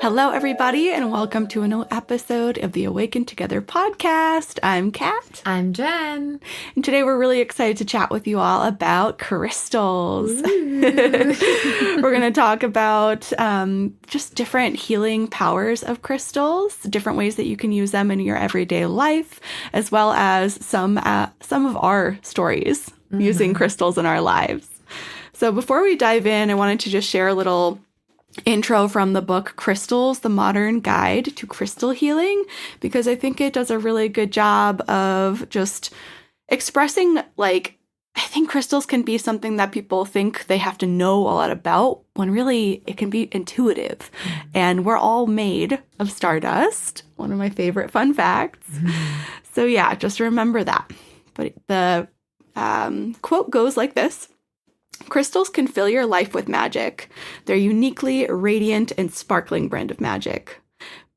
Hello, everybody, and welcome to a new episode of the Awaken Together podcast. I'm Kat. I'm Jen. And today we're really excited to chat with you all about crystals. We're going to talk about just different healing powers of crystals, different ways that you can use them in your everyday life, as well as some of our stories using crystals in our lives. So before we dive in, I wanted to just share a little intro from the book Crystals, The Modern Guide to Crystal Healing, because I think it does a really good job of just expressing, I think crystals can be something that people think they have to know a lot about, when really it can be intuitive. And we're all made of stardust, one of my favorite fun facts. So yeah, just remember that. But the quote goes like this. Crystals can fill your life with magic. They're uniquely radiant and sparkling brand of magic.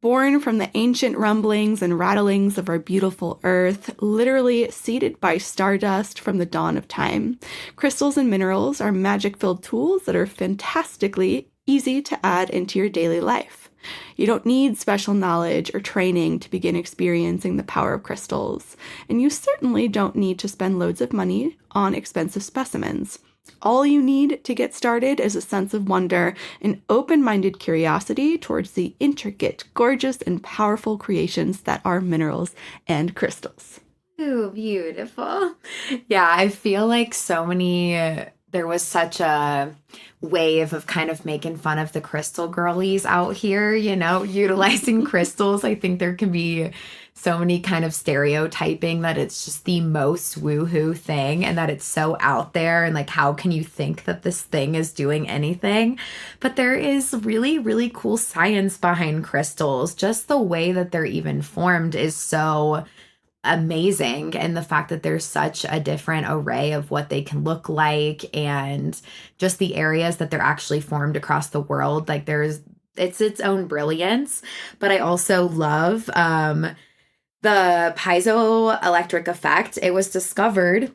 Born from the ancient rumblings and rattlings of our beautiful earth, literally seeded by stardust from the dawn of time, crystals and minerals are magic-filled tools that are fantastically easy to add into your daily life. You don't need special knowledge or training to begin experiencing the power of crystals, and you certainly don't need to spend loads of money on expensive specimens. All you need to get started is a sense of wonder and open-minded curiosity towards the intricate, gorgeous, and powerful creations that are minerals and crystals. Ooh, beautiful. Yeah, I feel like there was such a wave of kind of making fun of the crystal girlies out here, utilizing crystals. I think there can be so many kind of stereotyping that it's just the most woohoo thing and that it's so out there and how can you think that this thing is doing anything? But there is really, really cool science behind crystals. Just the way that they're even formed is so amazing, and the fact that there's such a different array of what they can look like and just the areas that they're actually formed across the world, it's its own brilliance. But I also love the piezoelectric effect. It was discovered,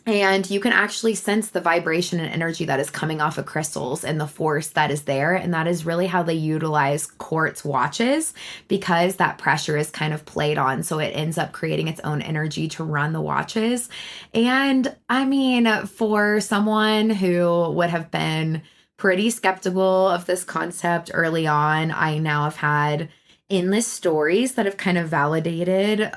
and you can actually sense the vibration and energy that is coming off of crystals and the force that is there. And that is really how they utilize quartz watches, because that pressure is kind of played on. So it ends up creating its own energy to run the watches. And I mean, for someone who would have been pretty skeptical of this concept early on, I now have had endless stories that have kind of validated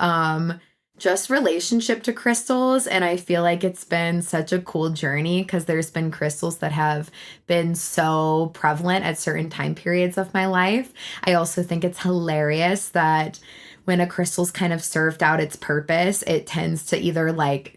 just relationship to crystals. And I feel like it's been such a cool journey, because there's been crystals that have been so prevalent at certain time periods of my life. I also think it's hilarious that when a crystal's kind of served out its purpose, it tends to either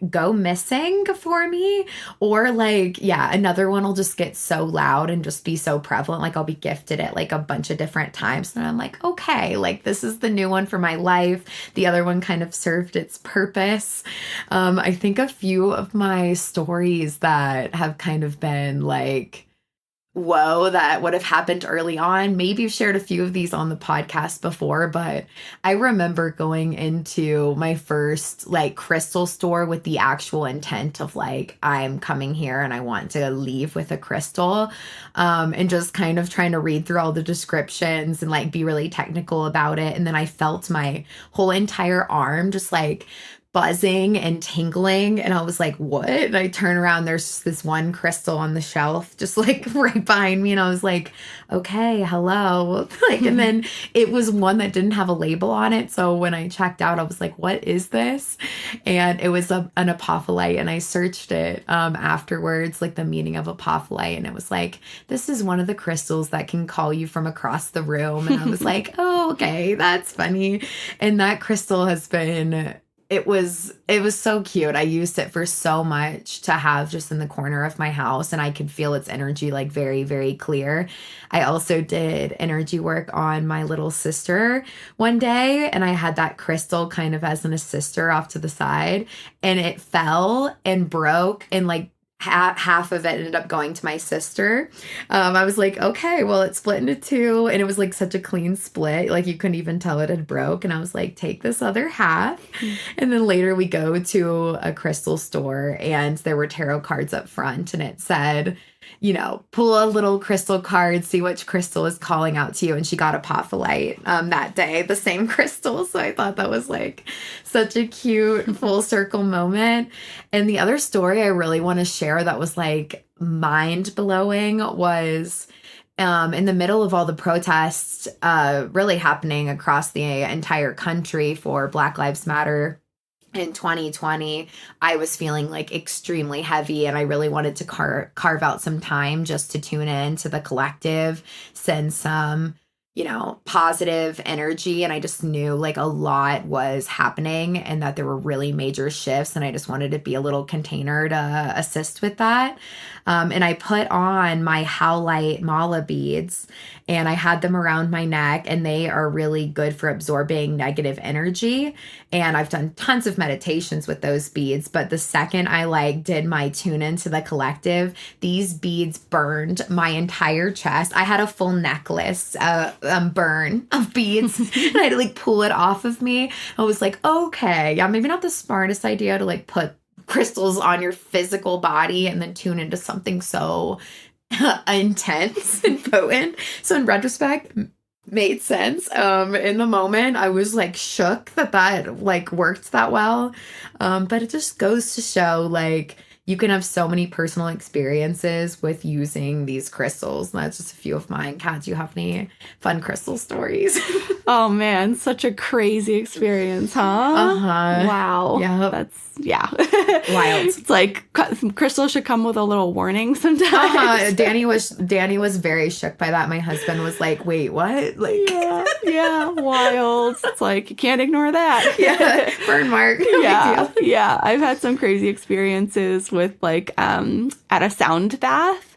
go missing for me, or another one will just get so loud and just be so prevalent. I'll be gifted it a bunch of different times. And I'm like, okay, this is the new one for my life. The other one kind of served its purpose. I think a few of my stories that have kind of been whoa, that would have happened early on. Maybe you've shared a few of these on the podcast before, but I remember going into my first crystal store with the actual intent of I'm coming here and I want to leave with a crystal, and just kind of trying to read through all the descriptions and be really technical about it. And then I felt my whole entire arm just buzzing and tingling, and I was like, what? And I turn around, there's this one crystal on the shelf just right behind me, and I was like, okay, hello. And then it was one that didn't have a label on it, so when I checked out, I was like, what is this? And it was an apophyllite, and I searched it afterwards, the meaning of apophyllite, and it was this is one of the crystals that can call you from across the room. And I was like, oh, okay, that's funny. And that crystal has been it was so cute. I used it for so much to have just in the corner of my house, and I could feel its energy very, very clear. I also did energy work on my little sister one day, and I had that crystal kind of as an assister off to the side, and it fell and broke and half of it ended up going to my sister. I was like, okay, well, it split into two, and it was like such a clean split. Like you couldn't even tell it had broke. And I was like, take this other half. And then later we go to a crystal store, and there were tarot cards up front, and it said, you know, pull a little crystal card, see which crystal is calling out to you. And she got a apophyllite that day, the same crystal. So I thought that was like such a cute full circle moment. And the other story I really want to share that was like mind blowing was in the middle of all the protests really happening across the entire country for Black Lives Matter. In 2020, I was feeling like extremely heavy, and I really wanted to carve out some time just to tune in to the collective, send some, you know, positive energy. And I just knew like a lot was happening and that there were really major shifts. And I just wanted to be a little container to assist with that. And I put on my howlite mala beads, and I had them around my neck, and they are really good for absorbing negative energy. And I've done tons of meditations with those beads, but the second I like did my tune into the collective, these beads burned my entire chest. I had a full necklace burn of beads, and I had to like pull it off of me. I was like, okay, yeah, maybe not the smartest idea to like put crystals on your physical body and then tune into something so intense and potent. So in retrospect, made sense. In the moment, I was like shook that like worked that well. But it just goes to show like you can have so many personal experiences with using these crystals. And that's just a few of mine. Kat, do you have any fun crystal stories? Oh man, such a crazy experience, huh? Uh-huh. Wow. Yeah. That's, yeah. Wild. It's like crystals should come with a little warning sometimes. Danny was very shook by that. My husband was like, wait, what? Like, yeah, wild. It's like, you can't ignore that. Yeah, burn mark. No Yeah. big deal. Yeah. I've had some crazy experiences with like, at a sound bath.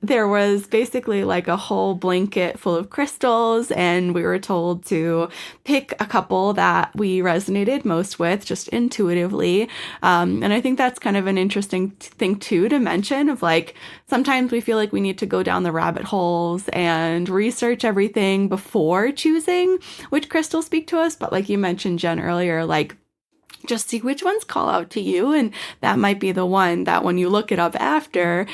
There was basically like a whole blanket full of crystals, and we were told to pick a couple that we resonated most with just intuitively. And I think that's kind of an interesting thing too to mention of like, sometimes we feel like we need to go down the rabbit holes and research everything before choosing which crystals speak to us. But like you mentioned, Jen, earlier, like, just see which ones call out to you, and that might be the one that when you look it up after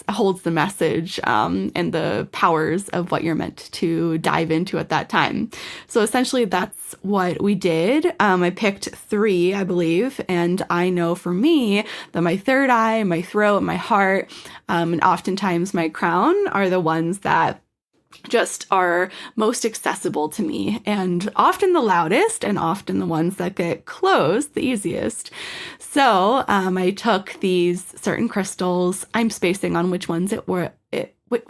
holds the message and the powers of what you're meant to dive into at that time. So essentially that's what we did. I picked 3, I believe, and I know for me that my third eye, my throat, my heart, and oftentimes my crown are the ones that just are most accessible to me, and often the loudest, and often the ones that get closed the easiest. So I took these certain crystals. I'm spacing on which ones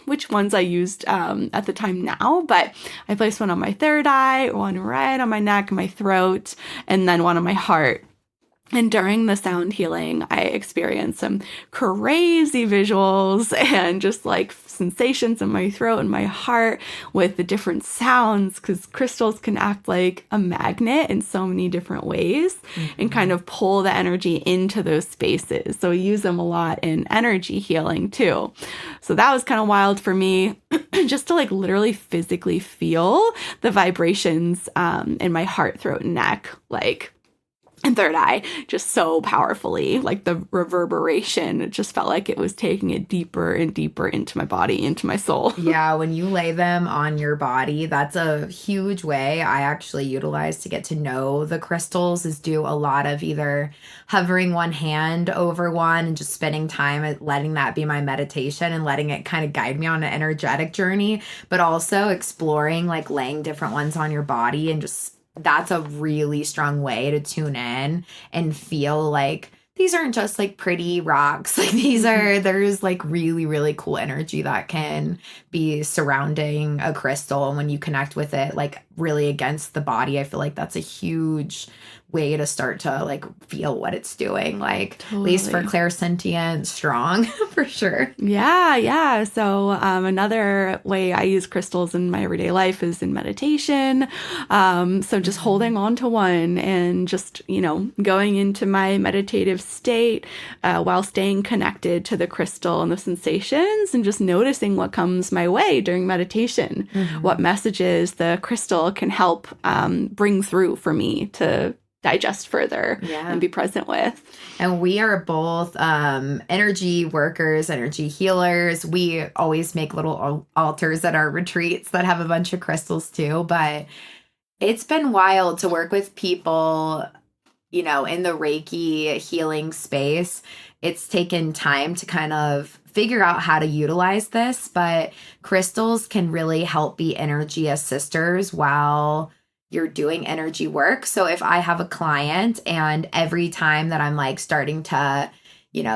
which ones I used at the time now, but I placed one on my third eye, one right on my neck, my throat, and then one on my heart. And during the sound healing, I experienced some crazy visuals and just like sensations in my throat and my heart with the different sounds, because crystals can act like a magnet in so many different ways and kind of pull the energy into those spaces. So we use them a lot in energy healing too. So that was kind of wild for me just to like literally physically feel the vibrations in my heart, throat, and neck, like, and third eye, just so powerfully, like the reverberation. It just felt like it was taking it deeper and deeper into my body, into my soul. Yeah, when you lay them on your body, that's a huge way I actually utilize to get to know the crystals, is do a lot of either hovering one hand over one and just spending time at letting that be my meditation and letting it kind of guide me on an energetic journey, but also exploring like laying different ones on your body, and just that's a really strong way to tune in and feel like these aren't just like pretty rocks. Like there's like really, really cool energy that can be surrounding a crystal. And when you connect with it, like really against the body. I feel like that's a huge way to start to like feel what it's doing, like at least for clairsentient, strong, for sure. Yeah. So another way I use crystals in my everyday life is in meditation. So just holding on to one and just, going into my meditative state while staying connected to the crystal and the sensations and just noticing what comes my way during meditation, what messages the crystal can help bring through for me to digest further and be present with. And we are both energy workers, energy healers. We always make little altars at our retreats that have a bunch of crystals too. But it's been wild to work with people, in the Reiki healing space. It's taken time to kind of figure out how to utilize this, but crystals can really help be energy assisters while you're doing energy work. So if I have a client and every time that I'm like starting to,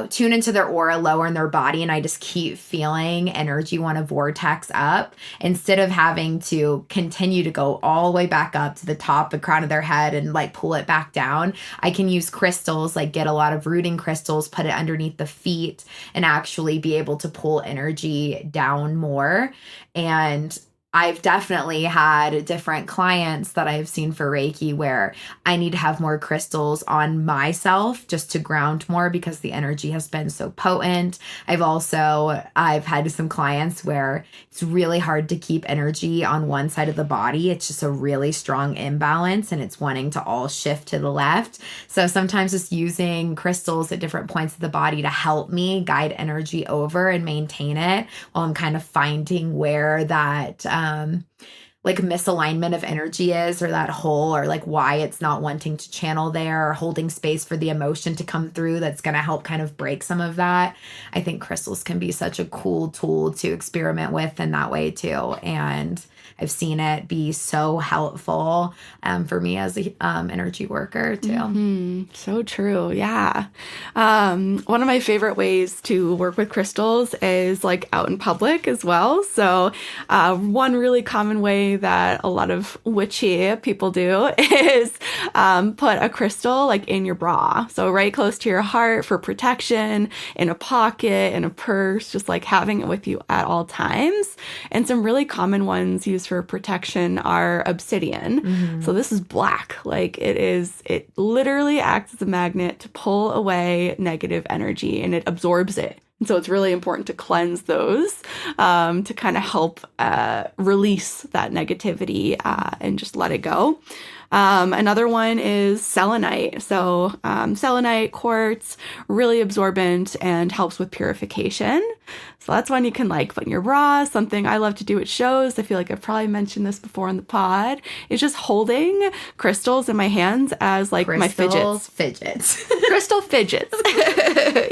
tune into their aura, lower in their body, and I just keep feeling energy want to vortex up, instead of having to continue to go all the way back up to the top, the crown of their head and like pull it back down, I can use crystals, like get a lot of rooting crystals, put it underneath the feet and actually be able to pull energy down more. And I've definitely had different clients that I've seen for Reiki where I need to have more crystals on myself just to ground more because the energy has been so potent. I've had some clients where it's really hard to keep energy on one side of the body. It's just a really strong imbalance and it's wanting to all shift to the left. So sometimes just using crystals at different points of the body to help me guide energy over and maintain it while I'm kind of finding where that like misalignment of energy is, or that hole, or like why it's not wanting to channel there, or holding space for the emotion to come through that's going to help kind of break some of that. I think crystals can be such a cool tool to experiment with in that way too. And I've seen it be so helpful for me as a energy worker too. So true. Yeah. One of my favorite ways to work with crystals is like out in public as well. So one really common way that a lot of witchy people do is put a crystal like in your bra. So right close to your heart for protection, in a pocket, in a purse, just like having it with you at all times. And some really common ones used for protection are obsidian. So this is black. Like it literally acts as a magnet to pull away negative energy and it absorbs it. And so it's really important to cleanse those to kind of help release that negativity and just let it go. Another one is selenite. So selenite, quartz, really absorbent and helps with purification. So that's one you can like put in your bra. Something I love to do at shows, I feel like I've probably mentioned this before on the pod, is just holding crystals in my hands as like my fidgets. Crystal fidgets.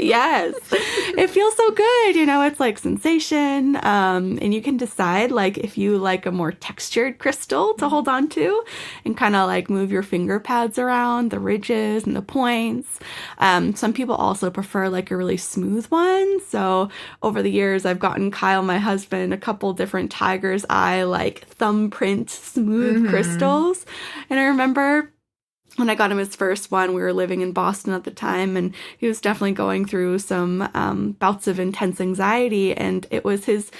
Yes. It feels so good. It's like sensation. And you can decide like if you like a more textured crystal to hold on to and kind of like move your finger pads around the ridges and the points. Some people also prefer like a really smooth one. So over the years, I've gotten Kyle, my husband, a couple different tiger's eye, like thumbprint smooth crystals. And I remember when I got him his first one, we were living in Boston at the time, and he was definitely going through some bouts of intense anxiety, and it was his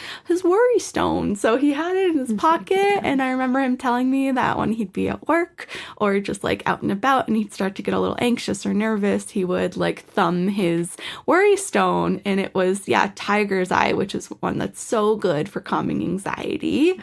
worry stone. So he had it in his pocket, and I remember him telling me that when he'd be at work or just like out and about and he'd start to get a little anxious or nervous, he would like thumb his worry stone, and it was, tiger's eye, which is one that's so good for calming anxiety.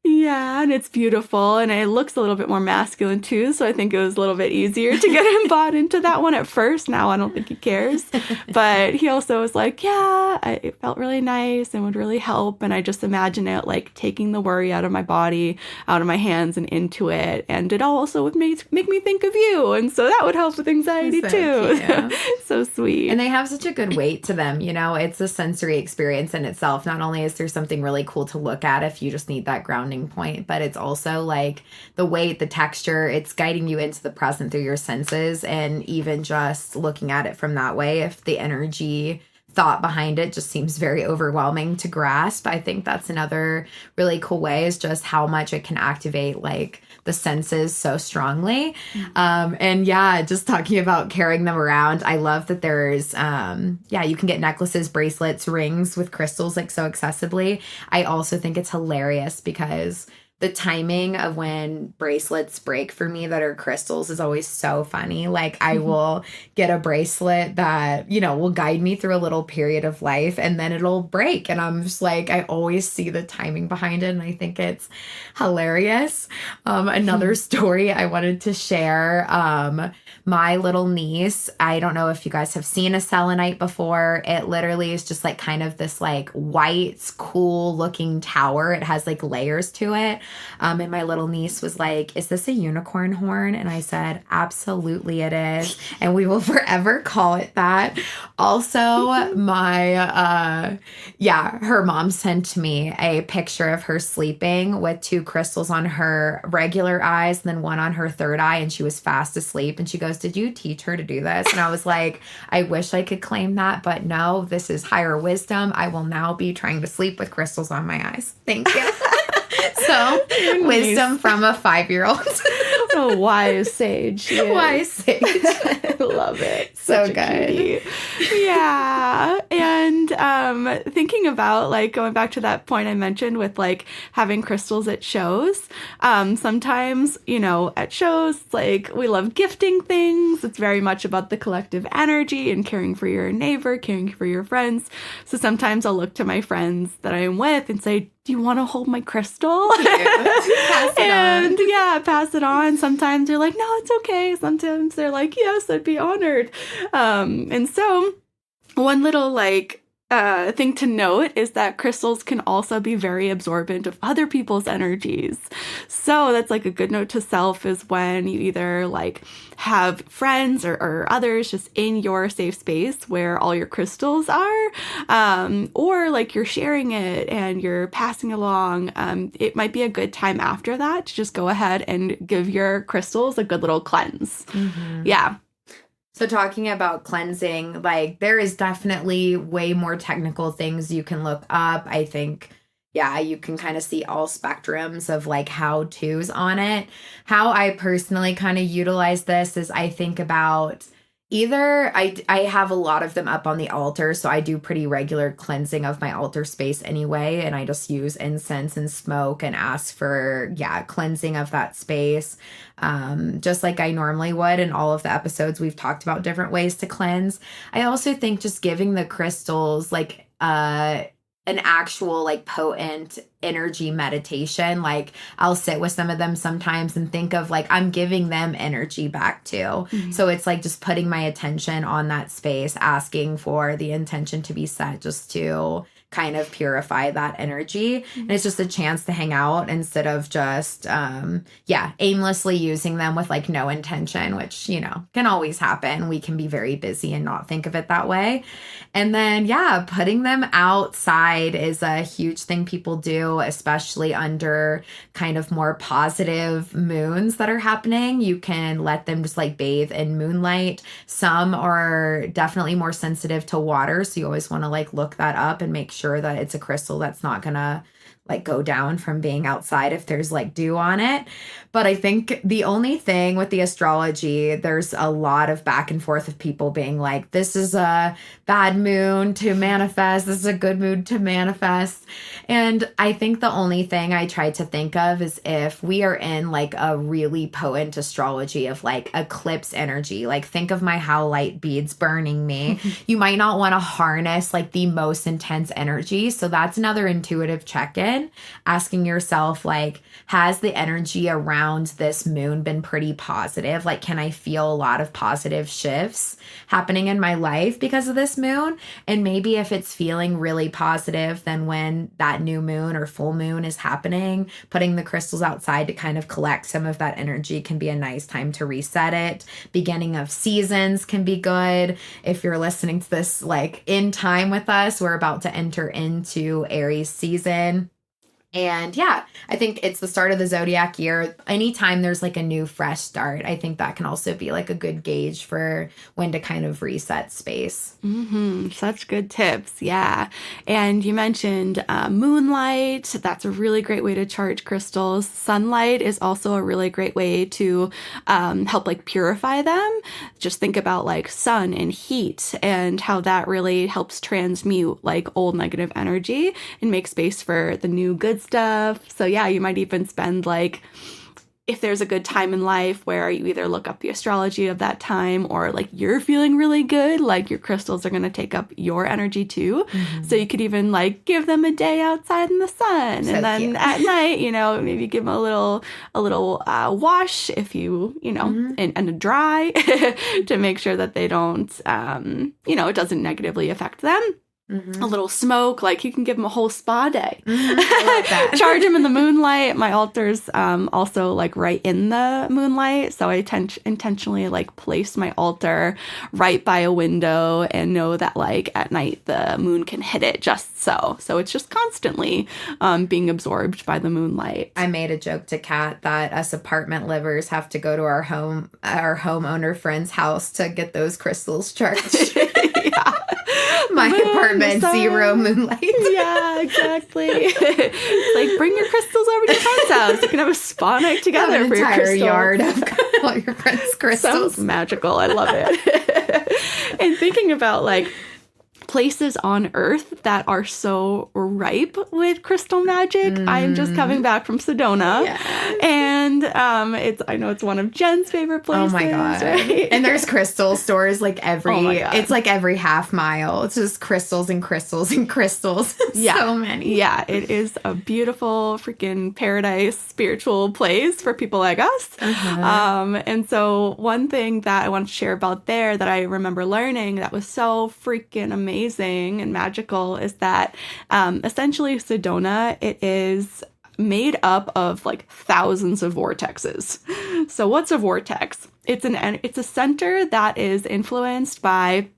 Yeah, and it's beautiful, and it looks a little bit more masculine too, so I think it was a little bit easier to get him bought into that one at first. Now I don't think he cares, but he also was like, it felt really nice and would really help, and I just imagine it like taking the worry out of my body, out of my hands and into it, and it also would make me think of you, and so that would help with anxiety too. So sweet. And they have such a good weight to them, it's a sensory experience in itself. Not only is there something really cool to look at if you just need that grounding point, but it's also like the weight, the texture, it's guiding you into the present through your senses. And even just looking at it from that way, if the energy thought behind it just seems very overwhelming to grasp. I think that's another really cool way, is just how much it can activate like the senses so strongly. And yeah, just talking about carrying them around, I love that there's you can get necklaces, bracelets, rings with crystals like so accessibly. I also think it's hilarious because the timing of when bracelets break for me that are crystals is always so funny. Like I will get a bracelet that, you know, will guide me through a little period of life, and then it'll break. And I'm just like, I always see the timing behind it. And I think it's hilarious. Another story I wanted to share, my little niece, I don't know if you guys have seen a selenite before. It literally is just like kind of this like white, cool looking tower. It has like layers to it. And my little niece was like, "Is this a unicorn horn?" And I said, "Absolutely it is. And we will forever call it that." Also, her mom sent me a picture of her sleeping with 2 crystals on her regular eyes and then one on her third eye. And she was fast asleep. And she goes, "Did you teach her to do this?" And I was like, I wish I could claim that, but no, this is higher wisdom. I will now be trying to sleep with crystals on my eyes. Thank you. So, wisdom from a 5-year-old. A wise sage. Wise sage. I love it. So good. Yeah. And thinking about like going back to that point I mentioned with like having crystals at shows. Sometimes, you know, at shows, like we love gifting things. It's very much about the collective energy and caring for your neighbor, caring for your friends. So sometimes I'll look to my friends that I'm with and say, "Do you want to hold my crystal?" Pass it on. Sometimes they're like, "No, it's okay." Sometimes they're like, "Yes, I'd be honored." And so one little like thing to note is that crystals can also be very absorbent of other people's energies. So that's like a good note to self, is when you either like have friends or others just in your safe space where all your crystals are, or like you're sharing it and you're passing along. It might be a good time after that to just go ahead and give your crystals a good little cleanse. Mm-hmm. Yeah. So talking about cleansing, like there is definitely way more technical things you can look up. I think, you can kind of see all spectrums of like how-tos on it. How I personally kind of utilize this is I think about either I have a lot of them up on the altar, so I do pretty regular cleansing of my altar space anyway, and I just use incense and smoke and ask for cleansing of that space, just like I normally would. In all of the episodes we've talked about different ways to cleanse. I also think just giving the crystals like an actual like potent energy meditation. Like I'll sit with some of them sometimes and think of like I'm giving them energy back too. Mm-hmm. So it's like just putting my attention on that space, asking for the intention to be set just to kind of purify that energy. Mm-hmm. And it's just a chance to hang out instead of just aimlessly using them with like no intention, which, you know, can always happen. We can be very busy and not think of it that way. And then putting them outside is a huge thing people do, especially under kind of more positive moons that are happening. You can let them just like bathe in moonlight. Some are definitely more sensitive to water, so you always want to like look that up and make sure that it's a crystal that's not gonna like go down from being outside if there's like dew on it. But I think the only thing with the astrology, there's a lot of back and forth of people being like, this is a bad moon to manifest, this is a good mood to manifest. And I think the only thing I try to think of is if we are in like a really potent astrology of like eclipse energy, like think of my howlite beads burning me. You might not want to harness like the most intense energy. So that's another intuitive check-in, asking yourself like, has the energy around this moon been pretty positive? Like, can I feel a lot of positive shifts happening in my life because of this moon? And maybe if it's feeling really positive, then when that new moon or full moon is happening, putting the crystals outside to kind of collect some of that energy can be a nice time to reset it. Beginning of seasons can be good. If you're listening to this like in time with us, we're about to enter into Aries season. And yeah, I think it's the start of the zodiac year. Anytime there's like a new fresh start, I think that can also be like a good gauge for when to kind of reset space. Such good tips. Yeah. And you mentioned moonlight. That's a really great way to charge crystals. Sunlight is also a really great way to help like purify them. Just think about like sun and heat and how that really helps transmute like old negative energy and make space for the new good stuff. So yeah, you might even spend like, if there's a good time in life where you either look up the astrology of that time or like you're feeling really good, like your crystals are going to take up your energy too. So you could even like give them a day outside in the sun, and then cute. At night, maybe give them a little wash if you and a dry to make sure that they don't, it doesn't negatively affect them. A little smoke, like you can give them a whole spa day. I love that. Charge them in the moonlight. My altar's also like right in the moonlight, so I intentionally like place my altar right by a window and know that like at night the moon can hit it just so it's just constantly being absorbed by the moonlight. I made a joke to Kat that us apartment livers have to go to our homeowner friend's house to get those crystals charged. Yeah. My apartment, zero moonlight. Yeah, exactly. Like, bring your crystals over to your friend's house. You can have a spa night together for your crystals. Yard of all your friends' crystals. Sounds magical. I love it. And thinking about like places on Earth that are so ripe with crystal magic. I'm just coming back from Sedona, and I know it's one of Jen's favorite places. Oh my god! Right? And there's crystal stores like it's like every half mile. It's just crystals and crystals and crystals. Yeah, so many. Yeah, it is a beautiful freaking paradise, spiritual place for people like us. And so one thing that I want to share about there that I remember learning that was so freaking amazing and magical is that essentially Sedona, it is made up of like thousands of vortexes. So what's a vortex? It's a center that is influenced by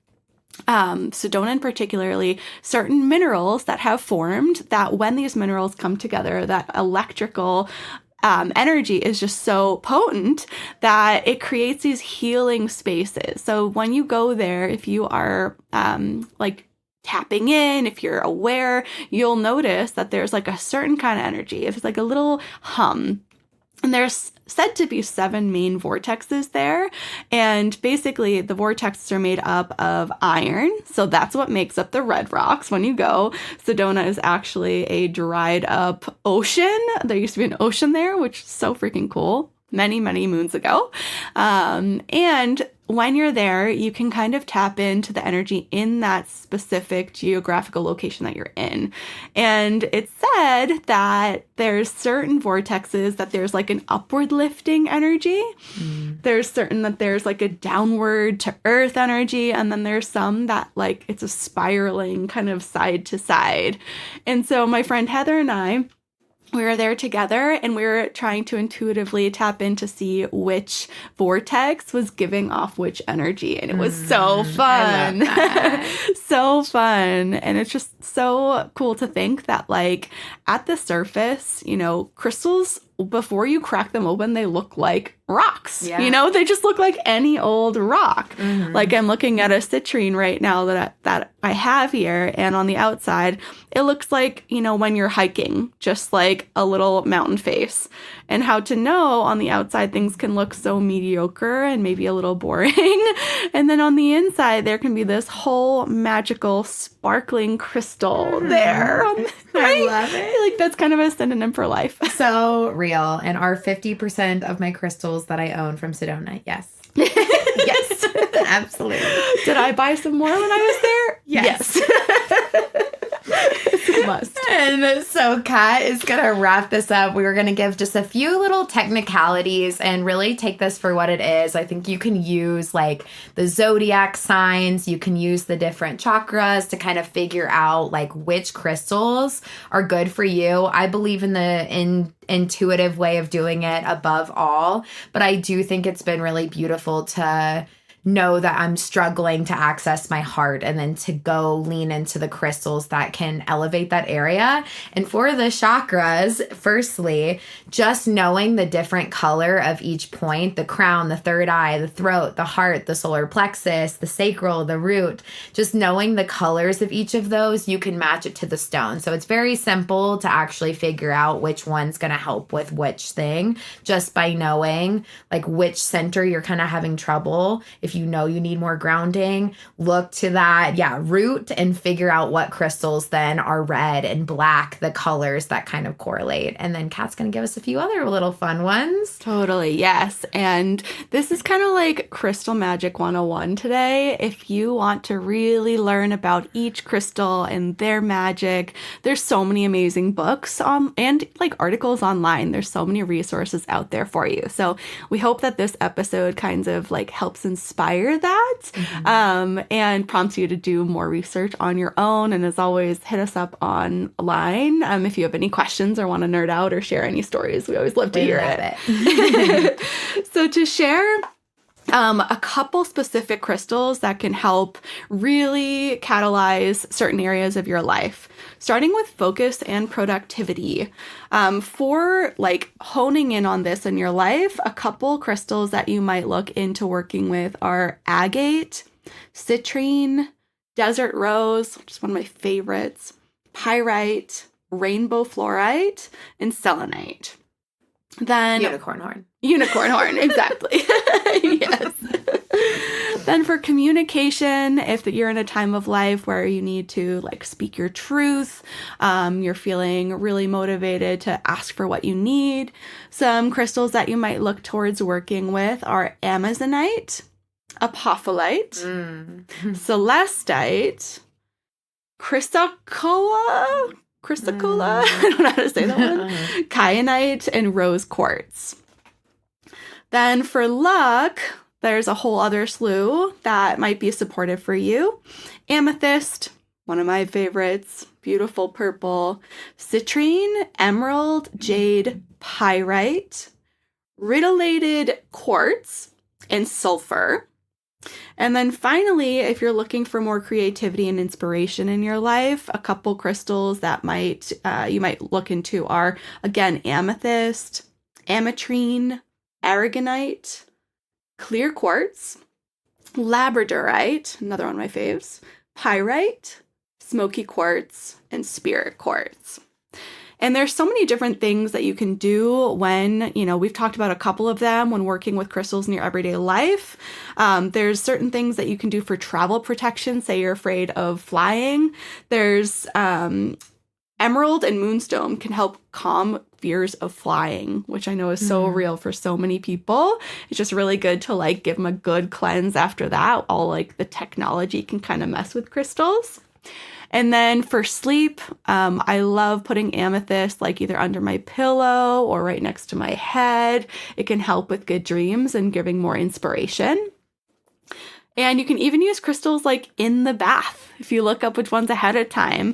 Sedona in particularly, certain minerals that have formed, that when these minerals come together, that electrical energy is just so potent that it creates these healing spaces. So when you go there, if you are like tapping in, if you're aware, you'll notice that there's like a certain kind of energy. It's like a little hum. And there's said to be 7 main vortexes there. And basically the vortexes are made up of iron. So that's what makes up the red rocks when you go. Sedona is actually a dried up ocean. There used to be an ocean there, which is so freaking cool. Many, many moons ago. And when you're there, you can kind of tap into the energy in that specific geographical location that you're in. And it's said that there's certain vortexes that there's like an upward lifting energy. There's certain that there's like a downward to earth energy. And then there's some that like it's a spiraling kind of side to side. And so my friend Heather and I, we were there together and we were trying to intuitively tap in to see which vortex was giving off which energy. And it was so fun. So fun. And it's just so cool to think that like at the surface, crystals, before you crack them open, they look like rocks. Yeah. They just look like any old rock. Like I'm looking at a citrine right now that I have here, and on the outside, it looks like, when you're hiking, just like a little mountain face. And how to know on the outside things can look so mediocre and maybe a little boring. And then on the inside, there can be this whole magical, sparkling crystal there. Right? I love it. I feel like that's kind of a synonym for life. So real. And are 50% of my crystals that I own from Sedona? Yes. Yes. Absolutely. Did I buy some more when I was there? Yes. Must. And so Kat is going to wrap this up. We were going to give just a few little technicalities and really take this for what it is. I think you can use like the zodiac signs. You can use the different chakras to kind of figure out like which crystals are good for you. I believe in the intuitive way of doing it above all, but I do think it's been really beautiful to know that I'm struggling to access my heart, and then to go lean into the crystals that can elevate that area. And for the chakras, firstly, just knowing the different color of each point, the crown, the third eye, the throat, the heart, the solar plexus, the sacral, the root, just knowing the colors of each of those, you can match it to the stone. So it's very simple to actually figure out which one's going to help with which thing, just by knowing like which center you're kind of having trouble. If you know you need more grounding, look to that, root, and figure out what crystals then are red and black, the colors that kind of correlate. And then Kat's going to give us a few other little fun ones. Totally, yes. And this is kind of like Crystal Magic 101 today. If you want to really learn about each crystal and their magic, there's so many amazing books and like articles online. There's so many resources out there for you. So we hope that this episode kind of like helps inspire that, and prompts you to do more research on your own. And as always, hit us up online if you have any questions or want to nerd out or share any stories. We always love to hear it. So to share a couple specific crystals that can help really catalyze certain areas of your life, starting with focus and productivity. For like honing in on this in your life, a couple crystals that you might look into working with are agate, citrine, desert rose, which is one of my favorites, pyrite, rainbow fluorite, and selenite. Then unicorn horn. Unicorn horn, exactly. Yes. Then for communication, if you're in a time of life where you need to like speak your truth, you're feeling really motivated to ask for what you need, some crystals that you might look towards working with are amazonite, apophyllite, celestite, chrysocolla, I don't know how to say that one, kyanite, and rose quartz. Then for luck, there's a whole other slew that might be supportive for you. Amethyst, one of my favorites, beautiful purple, citrine, emerald, jade, pyrite, rutilated quartz, and sulfur. And then finally, if you're looking for more creativity and inspiration in your life, a couple crystals that you might look into are, again, amethyst, ametrine, aragonite, clear quartz, labradorite, another one of my faves, pyrite, smoky quartz, and spirit quartz. And there's so many different things that you can do when, we've talked about a couple of them when working with crystals in your everyday life. There's certain things that you can do for travel protection. Say you're afraid of flying. There's emerald and moonstone can help calm fears of flying, which I know is so real for so many people. It's just really good to like give them a good cleanse after that. All like the technology can kind of mess with crystals. And then for sleep, I love putting amethyst like either under my pillow or right next to my head. It can help with good dreams and giving more inspiration. And you can even use crystals like in the bath if you look up which ones ahead of time.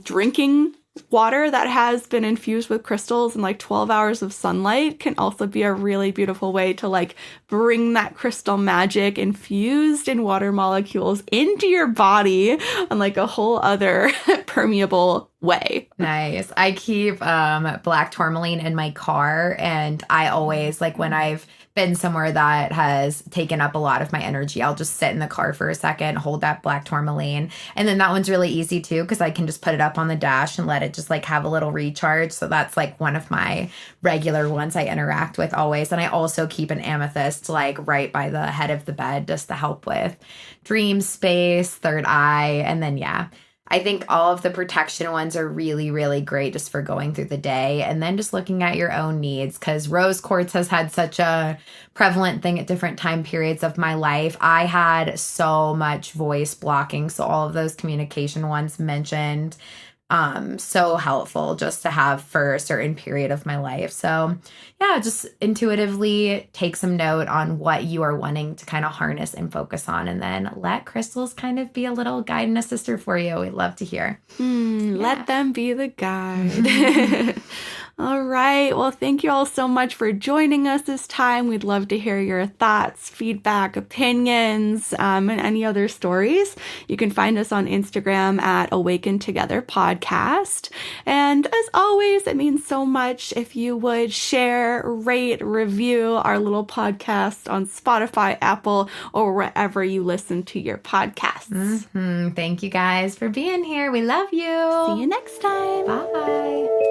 Drinking water that has been infused with crystals and like 12 hours of sunlight can also be a really beautiful way to like bring that crystal magic infused in water molecules into your body on like a whole other permeable way. Nice. I keep black tourmaline in my car, and I always like when I've been somewhere that has taken up a lot of my energy, I'll just sit in the car for a second, hold that black tourmaline. And then that one's really easy too, because I can just put it up on the dash and let it just like have a little recharge. So that's like one of my regular ones I interact with always. And I also keep an amethyst like right by the head of the bed just to help with dream space, third eye. And then, I think all of the protection ones are really, really great just for going through the day and then just looking at your own needs, because rose quartz has had such a prevalent thing at different time periods of my life. I had so much voice blocking. So all of those communication ones mentioned, so helpful just to have for a certain period of my life. So just intuitively take some note on what you are wanting to kind of harness and focus on, and then let crystals kind of be a little guide and assistor for you. We'd love to hear. Let them be the guide. All right. Well, thank you all so much for joining us this time. We'd love to hear your thoughts, feedback, opinions, and any other stories. You can find us on Instagram at Awaken Together Podcast. And as always, it means so much if you would share, rate, review our little podcast on Spotify, Apple, or wherever you listen to your podcasts. Thank you guys for being here. We love you. See you next time. Bye.